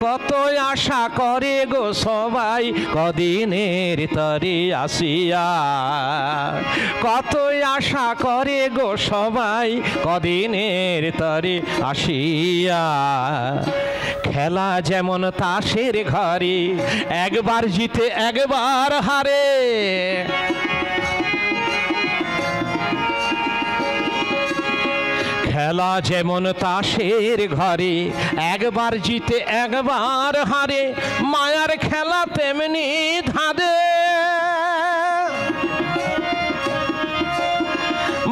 কত আশা করে গো সবাই কদিনের তরে আসিয়া, কত আশা করে গো সবাই কদিনের তরে আসিয়া। খেলা যেমন তাসের ঘরে, একবার জিতে একবার হারে। খেলা যেমন তাসের ঘরে, একবার জিতে একবার হারে। মায়ার খেলা তেমনি ধাঁধে,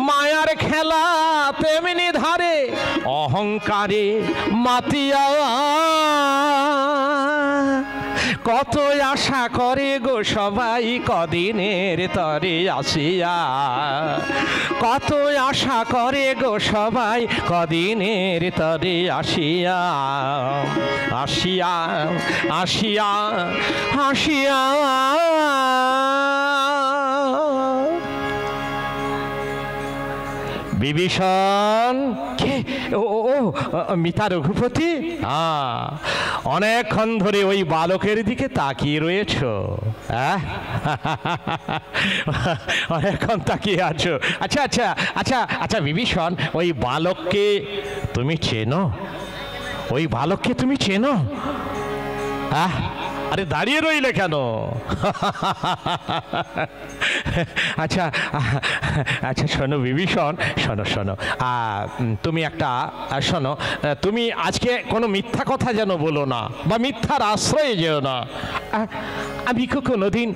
মায়ার খেলা তেমনি ধারে। অহংকারে মাতিয়া কত আশা করে গো সবাই কদিনের তরে আসিয়া, কত আশা করে গো সবাই কদিনের তরে আসিয়া। আসিয়া আসিয়া আসিয়া বিভীষণ কে? ও মিতা রঘুপতি, অনেকক্ষণ ধরে ওই বালকের দিকে তাকিয়ে রয়েছ। অনেকক্ষণ তাকিয়ে আছো। আচ্ছা আচ্ছা আচ্ছা আচ্ছা বিভীষণ, ওই বালককে তুমি চেনো? ওই বালককে তুমি চেনো? আরে দাঁড়িয়ে রইলে কেন? আচ্ছা আচ্ছা শোনো বিভীষণ, শোনো শোনো, তুমি একটা শোনো, তুমি আজকে কোনো মিথ্যা কথা যেন বলো না, বা মিথ্যার আশ্রয়ে যেও না। আমি কোনোদিন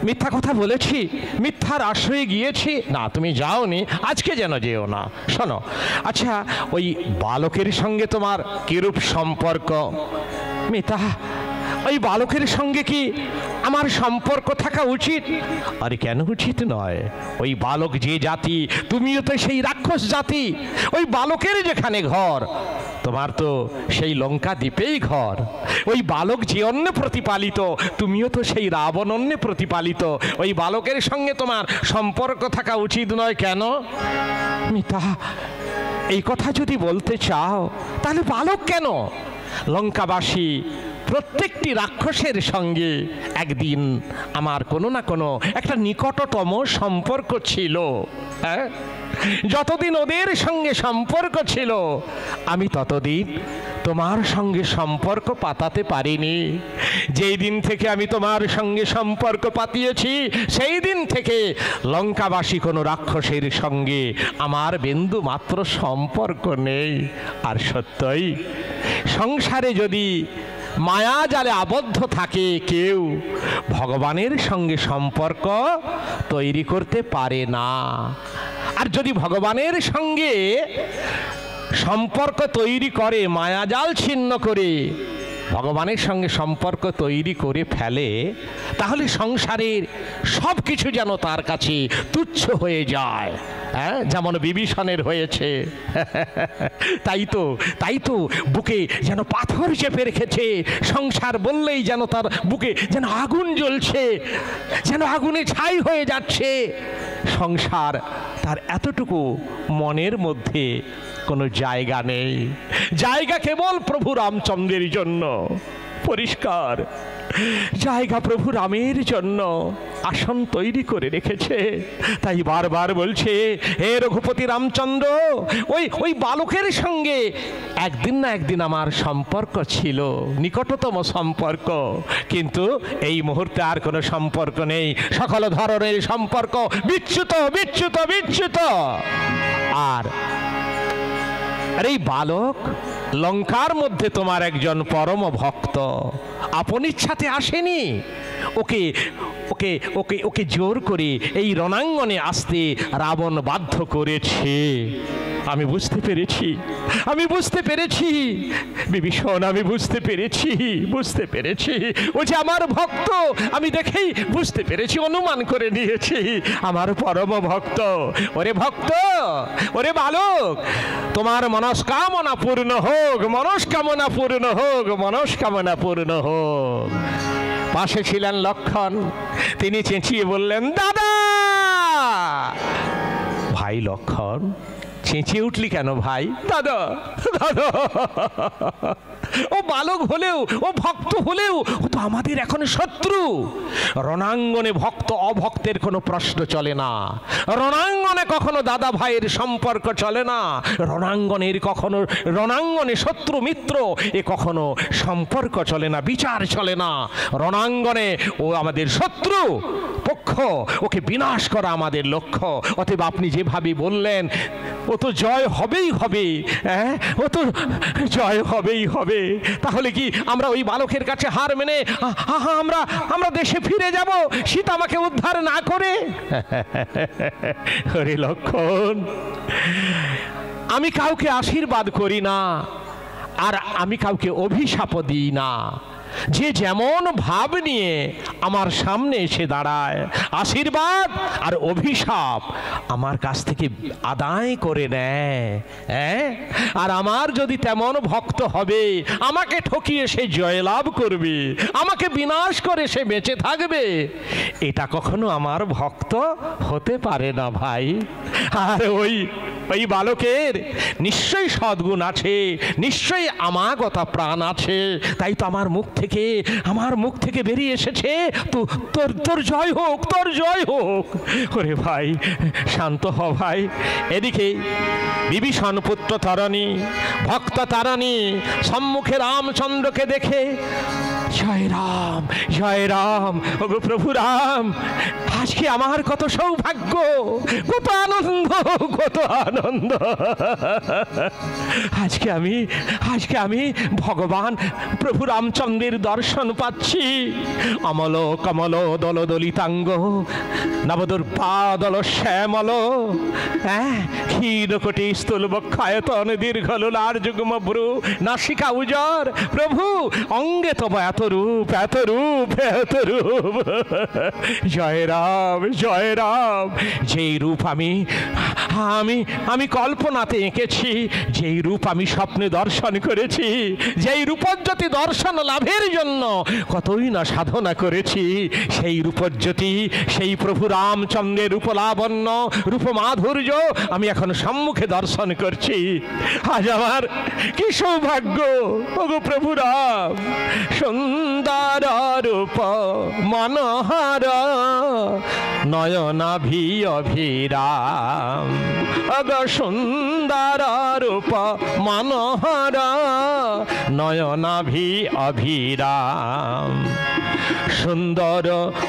মিথ্যা কথা বলেছি, মিথ্যার আশ্রয়ে গিয়েছি? না, তুমি যাওনি, আজকে যেন যেও না। শোনো, আচ্ছা ওই বালকের সঙ্গে তোমার কিরূপ সম্পর্ক? মিতা, ওই বালকের সঙ্গে কি আমার সম্পর্ক থাকা উচিত? আরে কেন উচিত নয়? ওই বালক যে জাতি, তুমিও তো সেই রাক্ষস জাতি। ওই বালকের যেখানে ঘর, তোমার তো সেই লঙ্কা দ্বীপেই ঘর। ওই বালক যে অন্নে প্রতিপালিত, তুমিও তো সেই রাবণ অন্নে প্রতিপালিত। ওই বালকের সঙ্গে তোমার সম্পর্ক থাকা উচিত নয় কেন? মিতা, এই কথা যদি বলতে চাও তাহলে বালক কেন? লঙ্কাবাসী প্রত্যেকটি রাক্ষসের সঙ্গে একদিন আমার কোনো না কোনো একটা নিকটতম সম্পর্ক ছিল। হ্যাঁ, যতদিন ওদের সঙ্গে সম্পর্ক ছিল, আমি ততদিন তোমার সঙ্গে সম্পর্ক পাতাতে পারিনি। যেই দিন থেকে আমি তোমার সঙ্গে সম্পর্ক পাতিয়েছি, সেই দিন থেকে লঙ্কাবাসী কোনো রাক্ষসের সঙ্গে আমার বিন্দু মাত্র সম্পর্ক নেই। আর সত্যই সংসারে যদি মায়া জালে আবদ্ধ থাকে কেউ, ভগবানের সঙ্গে সম্পর্ক তৈরি করতে পারে না। আর যদি ভগবানের সঙ্গে সম্পর্ক তৈরি করে, মায়াজাল ছিন্ন করে ভগবানের সঙ্গে সম্পর্ক তৈরি করে ফেলে, তাহলে সংসারের সব কিছু যেন তার কাছে তুচ্ছ হয়ে যায়। হ্যাঁ, যেমন বিভীষণের হয়েছে। তাই তো বুকে যেন পাথর চেপে রেখেছে। সংসার বললেই যেন তার বুকে যেন আগুন জ্বলছে, যেন আগুনে ছাই হয়ে যাচ্ছে। সংসার তার এতটুকু মনের মধ্যে কোনো জায়গা নেই। জায়গা কেবল প্রভু রামচন্দ্রের জন্য, পরিষ্কার জায়গা প্রভু রামের জন্য আসন তৈরি করে রেখেছে। তাই বারবার বলছে, হে রঘুপতি রামচন্দ্র, ওই বালকের সঙ্গে একদিন না একদিন আমার সম্পর্ক ছিল, নিকটতম সম্পর্ক। কিন্তু এই মুহূর্তে আর কোনো সম্পর্ক নেই। সকল ধরনের সম্পর্ক বিচ্যুত বিচ্যুত বিচ্যুত। আর এই বালক লঙ্কার মধ্যে তোমার একজন পরম ভক্ত আপন ইচ্ছাতে আসেনি। ওকে ওকে ওকে ওকে জোর করে এই রণাঙ্গনে আসতে রাবণ বাধ্য করেছে। আমি বুঝতে পেরেছি, আমি বুঝতে পেরেছি বিভীষণ, আমি বুঝতে পেরেছি ও যে আমার ভক্ত। আমি দেখেই বুঝতে পেরেছি, অনুমান করে নিয়েছি আমার পরম ভক্ত। ওরে ভক্ত, ওরে বালক, তোমার মনস্কামনা পূর্ণ হোক, মনস্কামনা পূর্ণ হোক, মনস্কামনা পূর্ণ হোক। পাশে ছিলেন লক্ষণ, তিনি চেঁচিয়ে বললেন, দাদা। ভাই লক্ষণ, চেঁচিয়ে উঠলি কেন ভাই? দাদা দাদা ও বালক হলেও, ও ভক্ত হলেও ও তো আমাদের এখন শত্রু। রণাঙ্গনে ভক্ত অভক্তের কোনো প্রশ্ন চলে না, রণাঙ্গনে কখনো দাদা ভাইয়ের সম্পর্ক চলে না, রণাঙ্গনে শত্রু মিত্র এ কখনো সম্পর্ক চলে না, বিচার চলে না। রণাঙ্গনে ও আমাদের শত্রু পক্ষ, ওকে বিনাশ করা আমাদের লক্ষ্য। অতএব আপনি যেভাবে বললেন ও তো জয় হবেই হবে, হ্যাঁ ও তো জয় হবেই হবে। তাহলে কি আমরা ওই বালকের কাছে হার মেনে আমরা দেশে ফিরে যাব সীতা আমাকে উদ্ধার না করে? হরে লক্ষণ, আমি কাউকে আশীর্বাদ করি না আর আমি কাউকে অভিশাপও দিই না। যে যেমন ভাব নিয়ে আমার সামনে এসে দাঁড়ায়, আশীর্বাদ আর অভিশাপ আমার কাছ থেকে আদায় করে নেয়। আর আমার যদি তেমন ভক্ত হবে, আমাকে ঠকিয়ে সে জয়লাভ করবে, আমাকে বিনাশ করে সে বেঁচে থাকবে, এটা কখনো আমার ভক্ত হতে পারে না ভাই। আর ওই বালকের নিশ্চয়ই সদ্গুণ আছে, নিশ্চয়ই আমাগতা প্রাণ আছে, তাই তো আমার মুখ থেকে বেরিয়ে এসেছে তোর জয় হোক, তোর জয় হোক। ওরে ভাই শান্ত হ ভাই। এদিকে বিভীষণ পুত্র তারণী, ভক্ত তারণী সম্মুখে রামচন্দ্রকে দেখে জয় রাম, জয় রাম, ওগো প্রভু রাম, আজকে আমার কত সৌভাগ্য, কত আনন্দ, কত আনন্দ। আজকে আমি ভগবান প্রভু রামচন্দ্রের দর্শন পাচ্ছি। অমল কমল দল দলিতাঙ্গ, নবদুর্পাদল শ্যামল, ক্ষীরকটি স্থূল বক্ষায়তন দীর্ঘলোলার যুগ্ম ভ্রু নাসিকা উজার, প্রভু অঙ্গে তব এত রূপ, এত রূপ, এত রূপ। জয় রাম, জয় রাম। যেই রূপ আমি কল্পনাতে এঁকেছি, যেই রূপ আমি স্বপ্নে দর্শন করেছি, যেই রূপজ্যোতি দর্শন লাভের জন্য কতই না সাধনা করেছি, সেই রূপজ্যোতি, সেই প্রভু রামচন্দ্রের রূপলাবণ্য, রূপমাধুর্য আমি এখন সম্মুখে দর্শন করছি। আজ আমার কি সৌভাগ্য, ওগো প্রভু রাম। সুন্দর রূপ মনোহর নয়নাভি অভিরাম, অগ সুন্দর রূপ মনোহর নয়নাভি অভিরাম। সুন্দর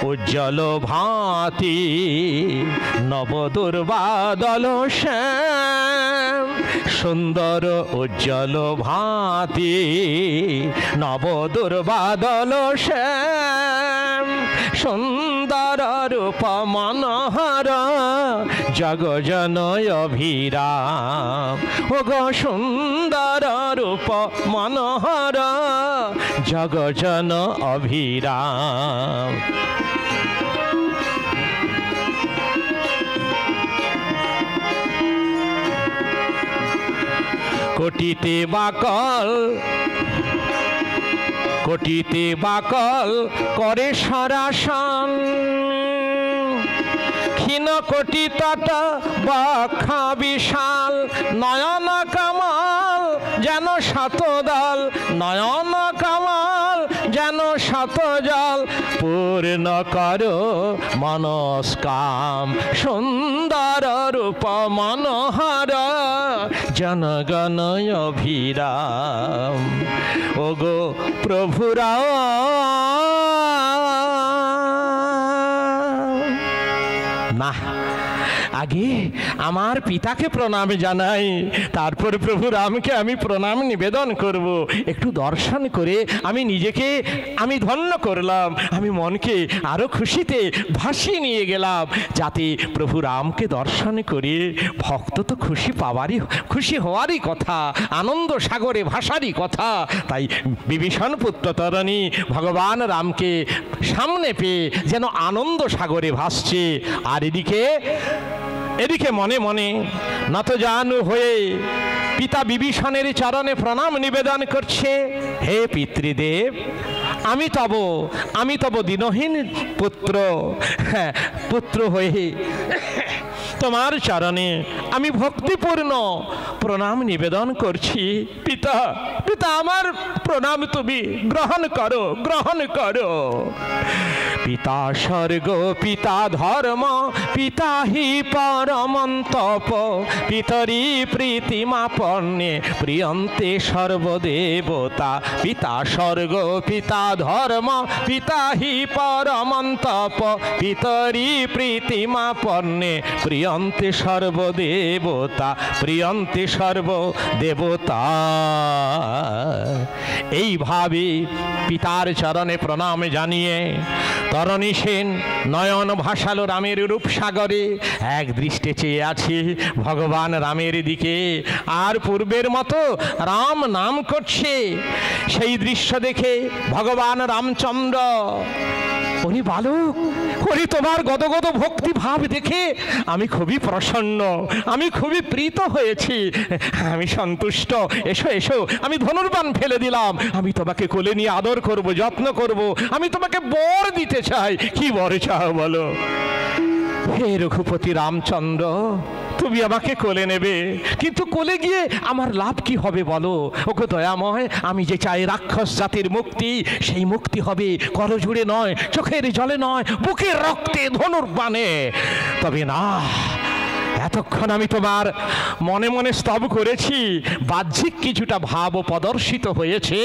উজ্জ্বল ভাতি নবদুর্বাদল শ্যাম, সুন্দর উজ্জ্বল ভাতি নবদুর্বাদল শ্যাম। সুন্দর রূপ মনোহর জগজনয় অভিরাম, ওগো সুন্দর রূপ মনোহর জগজন অভিরাম। কোটিতে বাকল করে সরাসন, ক্ষীণ কোটি তট বক্ষা বিশাল, নয়ন কমল যেন শতদল, নয়ন কমল যেন শতজল, পূর্ণ করো মনস্কাম। সুন্দর রূপ মনোহর জনগণ অভিরাম, ওগো প্রভু না, আগে আমার পিতাকে প্রণাম জানাই, তারপর প্রভু রামকে আমি প্রণাম নিবেদন করব। একটু দর্শন করে আমি ধন্য করলাম, আমি মনকে আরো খুশিতে ভাসিয়ে নিয়ে গেলাম, যাতে প্রভু রামকে দর্শন করে ভক্ত তো খুশি হওয়ারই কথা, আনন্দ সাগরে ভাসারই কথা। তাই বিভীষণ পুত্র তরণী ভগবান রামকে সামনে পেয়ে যেন আনন্দ সাগরে ভাসছে। আর এদিকে মনে মনে নতজানু হয়ে পিতা বিভীষণের চরণে প্রণাম নিবেদন করছে। হে পিতৃদেব, আমি তব দীনহীন পুত্র হয়ে তোমার চরণে আমি ভক্তিপূর্ণ প্রণাম নিবেদন করছি। পিতা, পিতা আমার প্রণাম তুমি গ্রহণ করো, গ্রহণ করো। পিতা স্বর্গ, পিতা ধর্ম, পিতা হি পরমন্তপ, পিতরি প্রীতিমাপন্নে প্রিয়ন্তে সর্বদেবতা। পিতা স্বর্গ, পিতা ধর্ম, পিতা হি পরমন্তপ, পিতরি প্রীতিমাপন্নে প্রিয়ন্তে সর্বদেবতা, প্রিয়ন্তে সর্বদেবতা। এইভাবে পিতার চরণে প্রণাম জানিয়ে তরণী সেন নয়ন ভাসালো রামের রূপসাগরে। এক দৃষ্টে চেয়ে আছে ভগবান রামের দিকে, আর পূর্বের মতো রাম নাম করছে। সেই দৃশ্য দেখে ভগবান রামচন্দ্র, ওরে বালক, ওরে তোমার গদগদ ভক্তি ভাব দেখে আমি খুবই প্রসন্ন, আমি খুবই প্রীত হয়েছি, আমি সন্তুষ্ট। এসো এসো, আমি ধনুর্বাণ ফেলে দিলাম, আমি তোমাকে কোলে নিয়ে আদর করব, যত্ন করব, আমি তোমাকে বর দিতে চাই। কি বর চাও বলো? হে রঘুপতি রামচন্দ্র, তুমি আমাকে কোলে নেবে, কিন্তু কোলে গিয়ে আমার লাভ কি হবে বলো? ওকে দয়াময়, আমি যে চাই রাক্ষস জাতির মুক্তি, সেই মুক্তি হবে করজুড়ে নয়, চোখের জলে নয়, বুকের রক্তে, ধনুর্বাণে। তবে না, এতক্ষণ আমি তোমার মনে মনে স্তব করেছি, বাহ্যিক কিছুটা ভাব প্রদর্শিত হয়েছে,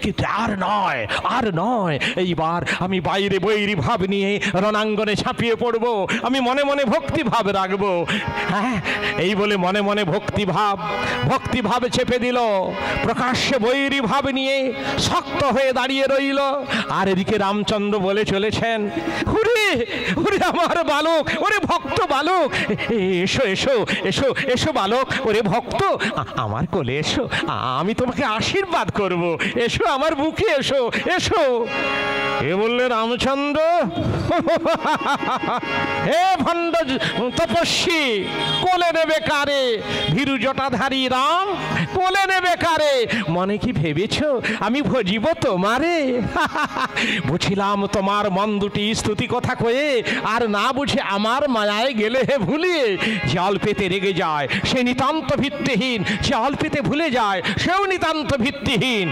কিন্তু আর নয়, আর নয়। এইবার আমি বাইরে বৈরী ভাব নিয়ে রণাঙ্গনে ঝাঁপিয়ে পড়ব, আমি মনে মনে ভক্তি ভাব রাখবো। হ্যাঁ, এই বলে মনে মনে ভক্তি ভাব চেপে দিল, প্রকাশ্যে বৈরী ভাব নিয়ে শক্ত হয়ে দাঁড়িয়ে রইল। আর এদিকে রামচন্দ্র বলে চলেছেন, ওরে ওরে আমার বালক, ওরে ভক্ত বালক, এসো এসো এসো এসো বালক, ওরে ভক্ত, আমার কোলে এসো, আমি তোমাকে আশীর্বাদ করব, এসো আমার বুকে এসো, এসো। এ বললে রামচন্দ্র, হে ভণ্ড তপস্বী, কোলে নেবে কারে? ভীরু জটাধারী রাম কোলে নেবে কারে? মনে কি ভেবেছ আমি ভজিব তোমারে? বুঝিলাম তোমার মন দুটি স্তুতি কথা কয়ে, আর না বুঝে আমার মায়ায় গেলে হে ভুলিয়ে। যে অল্পেতে রেগে যায় সে নিতান্ত ভিত্তিহীন, যে অল্পেতে ভুলে যায় সেও নিতান্ত ভিত্তিহীন।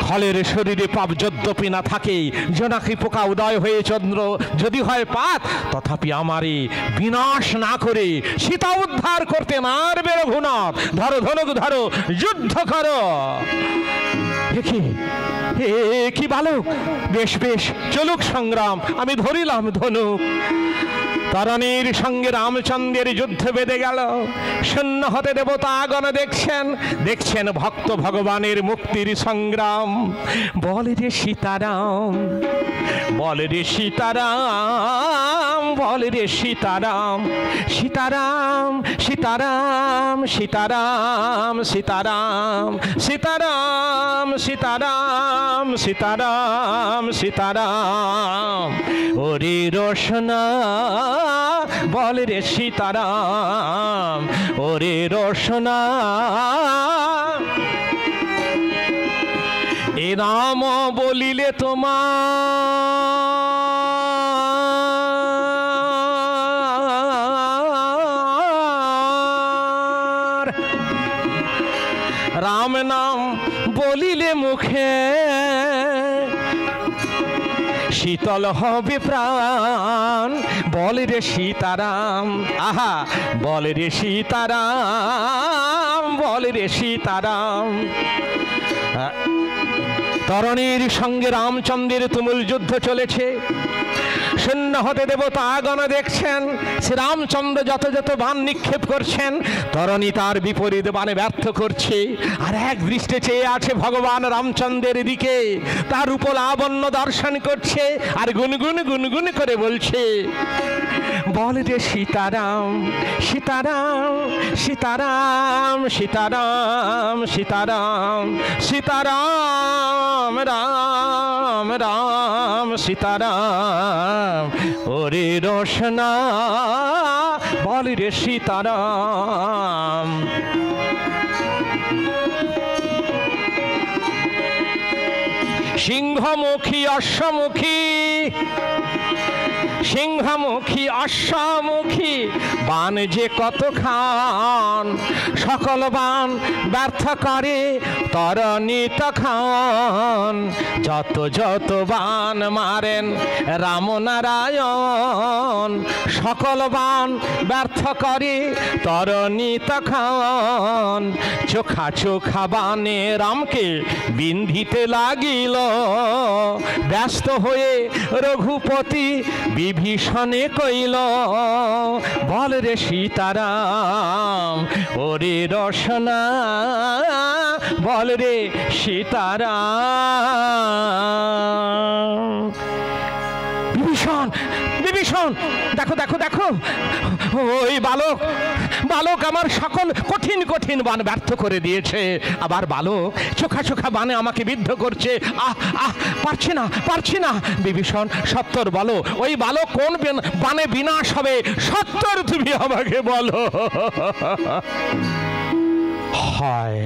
খলের শরীরে পাপ যদ্যপি না থাকে, জোনাকি পোকা উদয় হয়ে চন্দ্র যদি হয় পাত, তথাপি আমারে বিনাশ না করে সীতা উদ্ধার করতে নারবে রঘুনাথ। ধরো ধনুক ধরো, যুদ্ধ করো। কি বালক, বেশ বেশ, চলুক সংগ্রাম, আমি ধরিলাম ধনুক। তরণীর সঙ্গে রামচন্দ্রের যুদ্ধ বেঁধে গেল। শূন্য হতে দেবতাগণ দেখছেন, দেখছেন ভক্ত ভগবানের মুক্তির সংগ্রাম। বলে রে সীতারাম, বলে রে সীতারাম, বলে রে সীতারাম, সীতারাম সীতারাম সীতারাম সীতারাম সীতারাম সীতারাম সীতারাম সীতারাম। ওরে রোশনা বলে রে সীতারাম, ওরে রোশনা। এ নাম বলিলে তোমার, রাম নাম বলিলে মুখে শীতল হবে প্রাণ। বলে রে সীতারাম, আহা বলে রে সীতারাম, বলে রে সীতারাম। তরণীর সঙ্গে রামচন্দ্রের তুমুল যুদ্ধ চলেছে। শূন্য হতে দেবতাগণ দেখছেন, শ্রীরামচন্দ্র যত যত বাণ নিক্ষেপ করছেন, তরণী তার বিপরীত বাণে ব্যর্থ করছে। আর এক দৃষ্টে চেয়ে আছে ভগবান রামচন্দ্রের দিকে, তার উপলাবণ্য দর্শন করছে, আর গুনগুন গুনগুন করে বলছে, বল রে সীতারাম সীতারাম সীতারাম সীতারাম সীতারাম সীতারাম রাম রাম সীতারাম। ওরে রোশনা বল রে সীতারাম। সিংহমুখী অশ্বমুখী, সিংহমুখী অশ্বমুখী বান যে কত খান, সকল বান ব্যর্থ করে তরণী তখন। যত যত বান মারেন রামনারায়ণ, সকল বান ব্যর্থ করে তরণী তখন। চোখা চোখা বানে রামকে বিন্ধিতে লাগিল, ব্যস্ত হয়ে রঘুপতি বিভীষণে কইল, বল রে সীতারাম ওরে রসনা, বল রে সীতারাম। বিভীষণ, বিভীষণ, দেখো দেখো দেখো, ওই বালক, বালক আমার সকল কঠিন কঠিন বান ব্যর্থ করে দিয়েছে। আবার বালক চোখা চোখা বানে আমাকে বিদ্ধ করছে। আহ আহ, পারছি না, পারছি না। বিভীষণ, সত্তর বলো, ওই বালক কোন বানে বিনাশ হবে, সত্তর তুমি আমাকে বলো। হায়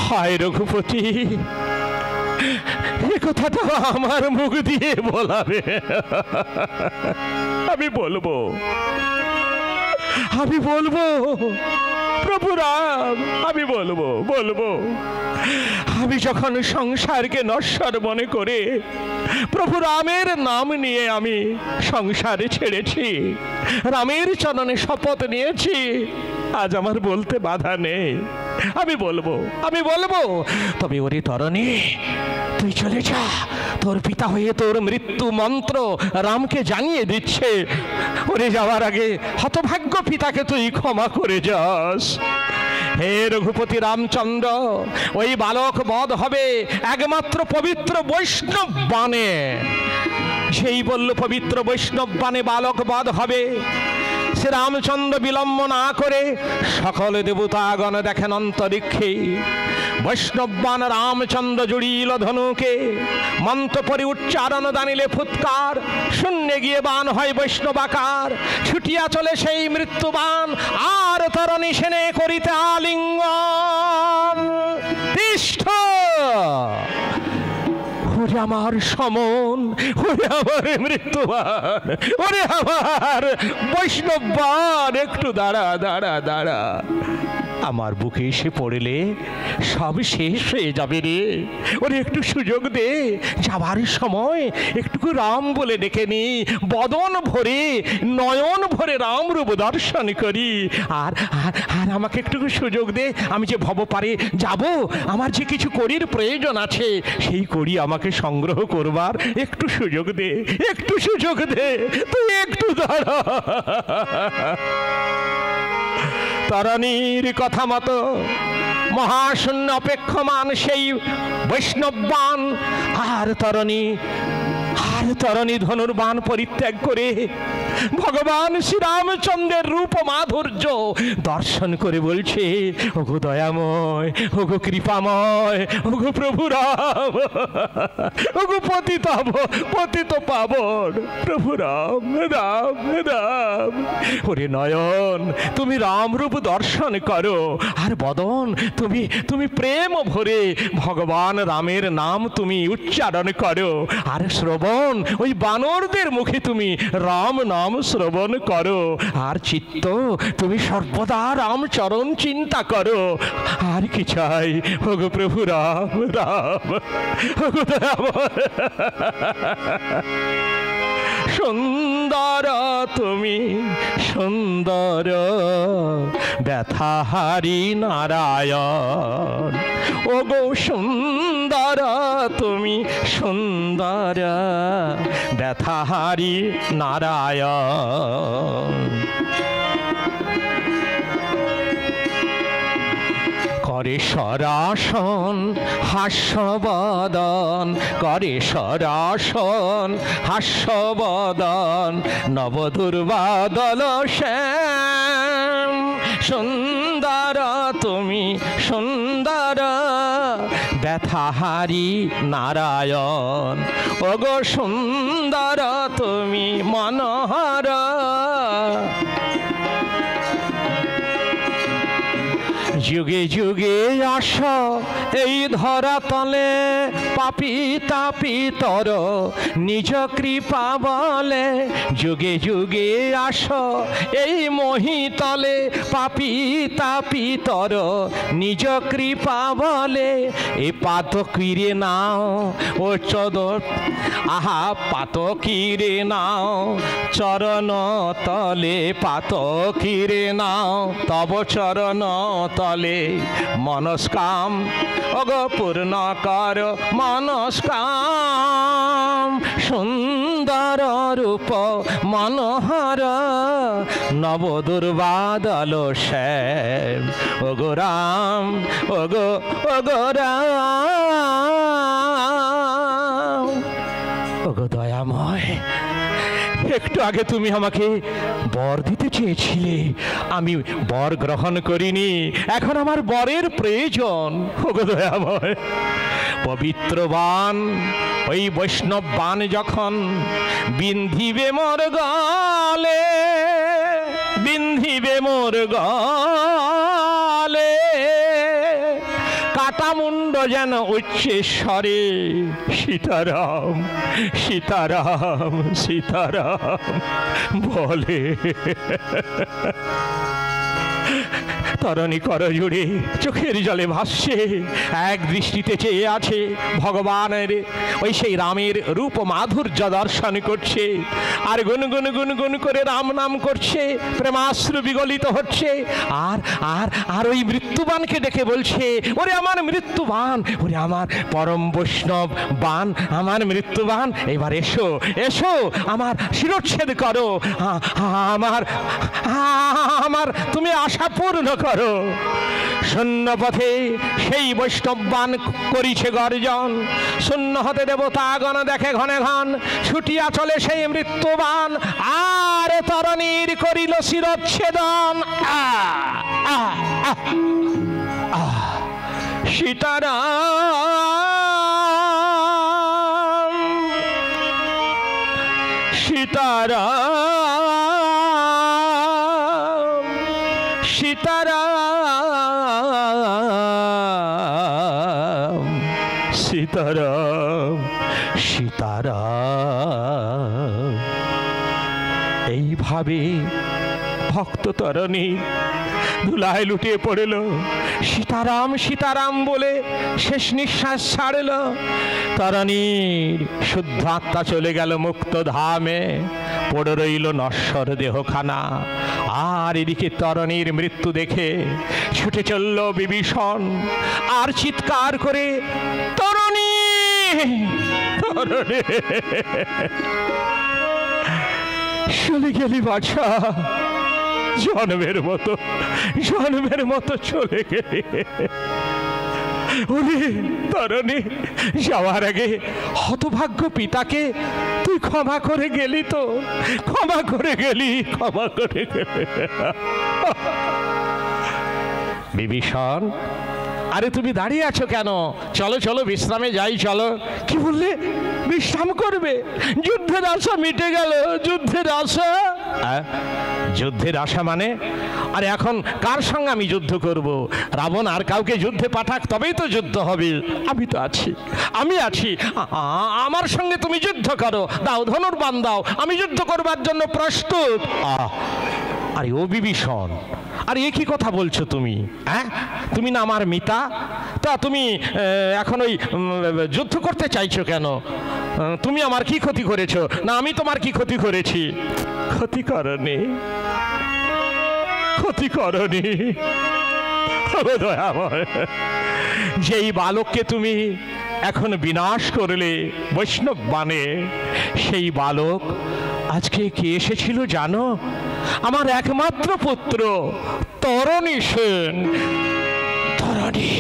হায় রঘুপতি, এ কথাটা আমার মুখ দিয়ে বলাবে? আমি বলবো, আমি বলবো প্রভু রাম, আমি বলবো বলবো। আমি যখন সংসারকে নশ্বর মনে করে প্রভু রামের নাম নিয়ে আমি সংসারে ছেড়েছি, রামের চরণে শপথ নিয়েছি, আজ আমার বলতে বাধা নেই। আমি বলবো, আমি বলবো। তবে ওরে তরণী, তুই চলে যা, তোর পিতা হয়ে তোর মৃত্যু মন্ত্র রামকে জানিয়ে দিচ্ছে। ওরে যাওয়ার আগে হতভাগ্য পিতাকে তুই ক্ষমা করে যাস। হে রঘুপতি রামচন্দ্র, ওই বালক বধ হবে একমাত্র পবিত্র বৈষ্ণব বাণে। সেই বলল পবিত্র বৈষ্ণব বাণে বালক বধ হবে। সে রামচন্দ্র বিলম্ব না করে সকল দেবতাগণ দেখেন অন্তরিক্ষে বৈষ্ণবান রামচন্দ্র জুড়িল ধনুকে, মন্ত্র পরি উচ্চারণ দানিলে ফুৎকার, শূন্যে গিয়ে বান হয় বৈষ্ণবাকার। ছুটিয়া চলে সেই মৃত্যুবান, আর তরণী সেনে করিতে আলিঙ্গন। তিষ্ঠ, ওরে আমার সমন, ওরে আমার মৃত্যুবান, ওরে আমার বৈষ্ণবান, একটু দাঁড়া দাঁড়া দাঁড়া। আমার বুকে এসে পড়লে সব শেষ হয়ে যাবে রে। ওরে একটু সুযোগ দে, যাবার সময় একটুকু রাম বলে ডেকে নি, বদন ভরে নয়ন ভরে রাম রূপ দর্শন করি। আর আর আমাকে একটুকু সুযোগ দে, আমি যে ভব পারে যাব, আমার যে কিছু করির প্রয়োজন আছে সেই করি আমাকে সংগ্রহ করবার একটু সুযোগ দে, একটু সুযোগ দে, তুই একটু দাঁড়া। তরণীর কথা মতো মহাশূন্য অপেক্ষমান সেই বৈষ্ণববান, আর তরণী ধনুর্বাণ পরিত্যাগ করে ভগবান শ্রীরামচন্দ্রের রূপ মাধুর্য দর্শন করে বলছে, ওগো দয়াময়, ওগো কৃপাময়, ওগো প্রভু রাম, ওগো পতিত পাবন প্রভু রাম, রাম রাম। ওরে নয়ন, তুমি রাম রূপ দর্শন করো, আর বদন তুমি প্রেম ভরে ভগবান রামের নাম তুমি উচ্চারণ করো, আর শ্রবণ ওই বানরদের মুখে তুমি রাম নাম শ্রবণ করো, আর চিত্ত তুমি সর্বদা রাম চরণ চিন্তা করো। আর কি চাই ওগো প্রভু রাম, রাম, ওগো রাম। সুন্দর তুমি সুন্দর, ব্যথাহারি নারায়ণ, ওগো সুন্দর তুমি সুন্দর, ব্যথাহারি নারায়ণ। করে সরাসন হাস্যবদন, করে সরাসন হাস্যবদন, নবদুর্বাদল শ্যাম। সুন্দর তুমি সুন্দর, ব্যথাহারি নারায়ণ, ওগো সুন্দর তুমি মনোহর। যুগে যুগে আস এই ধরাতলে, পাপী তাপী তর নিজ কৃপা বলে। যুগে যুগে আস এই মহিতলে, পাপী তাপী তর নিজ কৃপা বলে। এ পাতকিরে নাও ও চদর, আহা পাতকিরে নাও চরণ তলে, পাতকিরে নাও তব চরণ তলে। মনস্কাম ওগো পূর্ণ কর মনস্কাম, সুন্দর রূপ মনোহর নব দুর্বাদল শ্যাম। ওগো রাম ওগো ওগো রাম, ওগো দয়াময়, একটু আগে তুমি আমাকে বর দিতে চেয়েছিলে, আমি বর গ্রহণ করিনি, এখন আমার বরের প্রয়োজন। ওগো দয়াময়, পবিত্র বান ওই বৈষ্ণব বান যখন বিন্ধিবে মোর গলে, বিন্ধিবে মোর গলে, কাটা মুন্ড যেন উচ্চেশ্বরে সীতারাম সীতারাম সীতারাম বলে। তরণী কর জুড়ে চোখের জলে ভাসছে, এক দৃষ্টিতে চেয়ে আছে ভগবানের ওই সেই রামের রূপ মাধুর্য দর্শন করছে, আর গুনগুন গুনগুন করে রাম নাম করছে, প্রেমাশ্রু বিগলিত হচ্ছে। আর আর আর ওই মৃত্যুবানকে ডেকে বলছে, ওরে আমার মৃত্যুবান, ওরে আমার পরম বৈষ্ণব বান, আমার মৃত্যুবান, এবার এসো এসো, আমার শিরচ্ছেদ করো, আমার আমার তুমি আশা পূর্ণ করো। শূন্য পথে সেই বৈষ্ণববান করিছে গর্জন, শূন্য হতে দেবতাগণ দেখে ঘনে ঘন, ছুটিয়া চলে সেই মৃত্যুবান, আর তরণীর করিল শিরচ্ছেদন। সীতারাম সীতারাম সীতারাম সীতারাম সীতারাম। এইভাবে ভক্ত তরণী ধুলায় লুটিয়ে পড়ল, সীতারাম সীতারাম বলে শেষ নিঃশ্বাস ছাড়ল। তরণীর শুদ্ধ আত্মা চলে গেল মুক্ত ধামে, পড়ে রইল নশ্বর দেহখানা। আর এদিকে তরণীর মৃত্যু দেখে ছুটে চলল বিভীষণ, আর চিৎকার করে তরণী তরণী চলে গেলি বাছা, জন্মের মতো চলে গেলি। ওরে তরণী, যাওয়ার আগে হতভাগ্য পিতাকে তুই ক্ষমা করে গেলি তো, ক্ষমা করে গেলি। বিভীষণ, আরে তুমি দাঁড়িয়ে আছো কেন? চলো চলো বিশ্রামে যাই, চলো। কি বললে? বিশ্রাম করবে? যুদ্ধের আশা মিটে গেল? যুদ্ধের আশা? যুদ্ধের আশা মানে? আরে এখন কার সঙ্গে আমি যুদ্ধ করব? রাবণ আর কাউকে যুদ্ধে পাঠাক, তবেই তো যুদ্ধ হবে। আমি তো আছি, আমি আছি, আমার সঙ্গে তুমি যুদ্ধ করো, দাও ধনুর্বাণ দাও, আমি যুদ্ধ করবার জন্য প্রস্তুত। আরে ও বিভীষণ, আরে এ কি কথা বলছো তুমি? হ্যাঁ, তুমি না আমার মিতা, তা তুমি এখন ওই যুদ্ধ করতে চাইছো কেন? তুমি আমার কি ক্ষতি করেছো? না আমি তোমার কি ক্ষতি করেছি? ক্ষতি করনি, ক্ষতি করনি। যেই বালককে তুমি এখন বিনাশ করলে বৈষ্ণব বানে, সেই বালক আজকে কে এসেছিল জানো? আমার একমাত্র পুত্র তরণী সেন। তরণী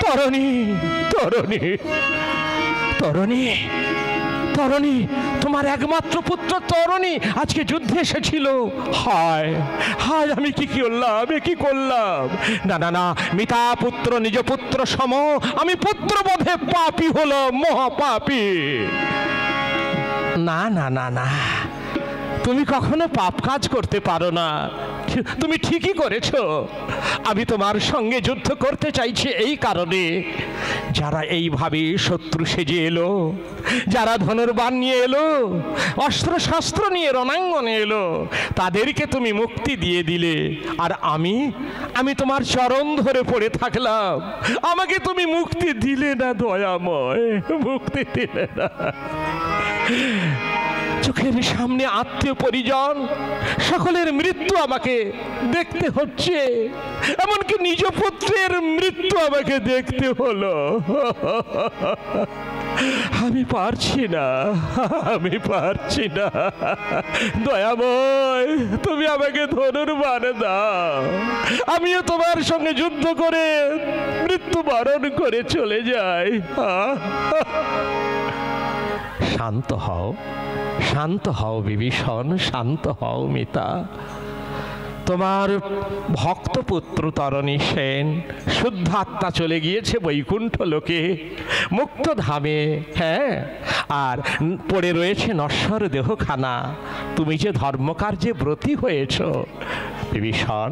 তরণী তরণী তরণী তরণী, তোমার একমাত্র পুত্র তরণী আজকে যুদ্ধে এসেছিল। হায় হায়, আমি কি করলাম, কি করলাম? না না না, মিতা পুত্র নিজ পুত্র সম, আমি পুত্রবোধে পাপী হলাম, মহাপাপী। না না না না, তুমি কখনো পাপ কাজ করতে পারো না। তুমি ঠিকই করেছো। আমি তোমার সঙ্গে যুদ্ধ করতে চাইছি এই কারণে, যারা এইভাবে শত্রু সেজে এলো, যারা ধনুর্বাণ নিয়ে এলো, অস্ত্র শাস্ত্র নিয়ে রণাঙ্গনে এলো, তাদেরকে তুমি মুক্তি দিয়ে দিলে, আর আমি তোমার চরণ ধরে পড়ে থাকলাম। আমাকে তুমি মুক্তি দিলে না দয়াময়, মুক্তি দিলে না। চোখের সামনে আত্মীয় পরিজন সকলের মৃত্যু আমাকে দেখতে হচ্ছে, এমনকি নিজ পুত্রের মৃত্যু আমাকে দেখতে হলো। আমি পারছি না, আমি পারছি না। দয়াময়, তুমি আমাকে ধনুর্বাণ দাও, আমিও তোমার সঙ্গে যুদ্ধ করে মৃত্যুবরণ করে চলে যাই। শান্ত হও, শান্ত হও বিভীষণ, শান্ত হও মিতা। তোমার ভক্তপুত্র তরণী সেন শুদ্ধ আত্মা চলে গিয়েছে বৈকুণ্ঠ লোকে, মুক্ত ধামে। হ্যাঁ, আর পড়ে রয়েছে নশ্বর দেহখানা। তুমি যে ধর্মকার্যে ব্রতী হয়েছ বিভীষণ,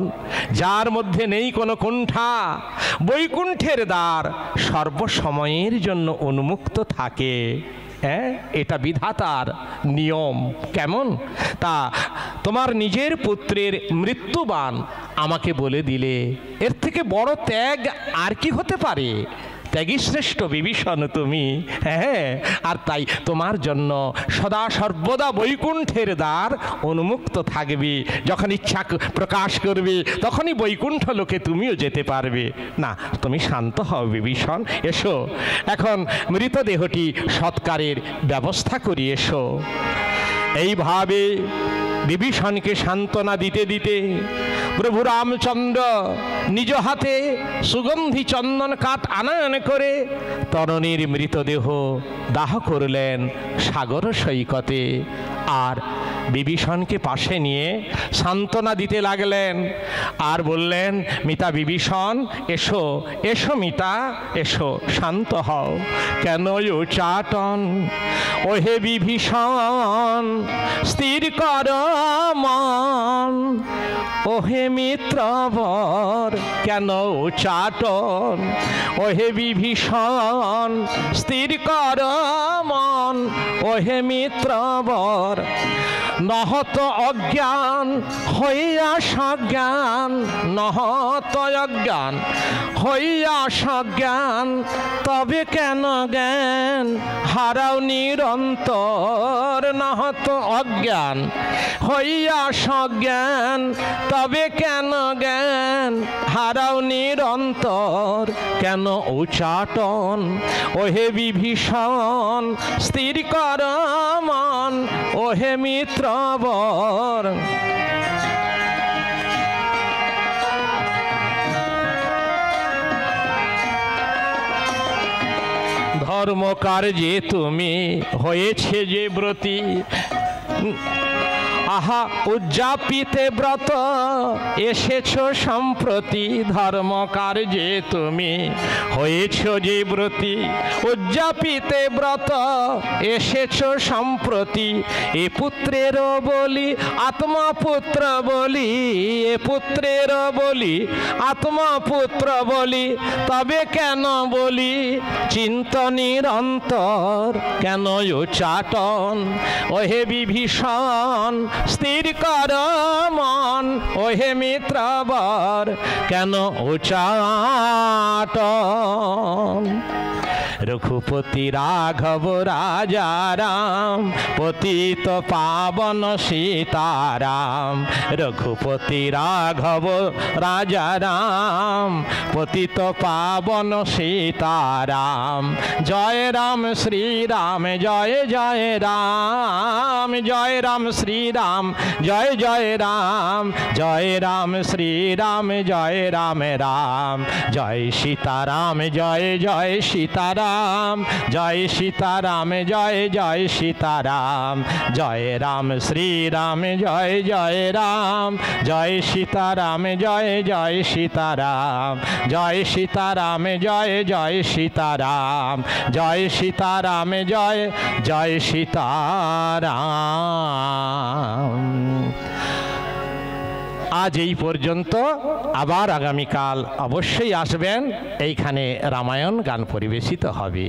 যার মধ্যে নেই কোনো কুণ্ঠা, বৈকুণ্ঠের দ্বার সর্বসময়ের জন্য উন্মুক্ত থাকে। হ্যাঁ, এটা বিধাতার নিয়ম। কেমন তা তোমার নিজের পুত্রের মৃত্যুবাণ আমাকে বলে দিলে, এর থেকে বড় ত্যাগ আর কি হতে পারে? ত্যাগী শ্রেষ্ঠ বিভীষণ তুমি। হ্যাঁ, আর তাই তোমার জন্য সদা সর্বদা বৈকুণ্ঠের দ্বার উন্মুক্ত থাকবে। যখন ইচ্ছা প্রকাশ করবে তখনই বৈকুণ্ঠ লোকে তুমিও যেতে পারবে। না, তুমি শান্ত হও বিভীষণ, এসো এখন মৃতদেহটি সৎকারের ব্যবস্থা করি, এসো। এইভাবে বিভীষণকে সান্ত্বনা দিতে দিতে প্রভু রামচন্দ্র নিজ হাতে সুগন্ধি চন্দন কাঠ আনয়ন করে তরণীর মৃতদেহ দাহ করলেন সাগর সৈকতে। আর বিভীষণকে পাশে নিয়ে সান্ত্বনা দিতে লাগলেন আর বললেন, মিতা বিভীষণ, এসো এসো মিতা, এসো, শান্ত হও। কেন উচাটন ওহে বিভীষণ, স্থির কর মন, ওহে মিত্রবর কেন উচাটন, ওহে বিভীষণ স্থির কর মন, ওহে মিত্রবর নহত অজ্ঞান হইয়া সজ্ঞান, নহত অজ্ঞান হইয়া সজ্ঞান, তবে কেন জ্ঞান হারাও নিরন্তর। নহত অজ্ঞান হইয়া সজ্ঞান, তবে কেন জ্ঞান হারাও নিরন্তর। কেন উচাটন ওহে বিভীষণ, স্থির কর মন, ওহে মিত্রবর। ধর্মকার্যে তুমি হয়েছে যে ব্রতী, আহা উজ্জাপিতে ব্রত এসেছ সম্প্রতি। ধর্মকার্যে তুমি হয়েছ যে ব্রতী, উজ্জাপিতে ব্রত এসেছ সম্প্রতি। এ পুত্রের বলি আত্মপুত্র বলি, এ পুত্রের বলি আত্মপুত্র বলি, তবে কেন বলি চিন্ত নিরন্তর। কেন উচাটন ওহে বিভীষণ, স্থির কর মন, ওহে মিত্রবর কেন উচাটন। রঘুপতি রাঘব রাজা রাম, পতিত পাবন সীতারাম। রঘুপতি রাঘব রাজা রাম, পতিত পাবন সীতারাম। জয় রাম শ্রীরাম জয় জয় রাম, জয় রাম শ্রীরাম জয় জয় রাম, জয় রাম শ্রীরাম জয় রাম রাম। জয় সীতারাম জয় জয় সীতারাম, জয় সীতারাম জয় জয় সীতারাম। জয় রাম শ্রীরাম জয় জয় রাম, জয় সীতারাম জয় জয় সীতারাম। জয় সীতারাম জয় জয় সীতারাম, জয় সীতারাম জয় জয় সীতারাম। আজ এই পর্যন্ত। আবার আগামীকাল অবশ্যই আসবেন, এইখানে রামায়ণ গান পরিবেশিত হবে।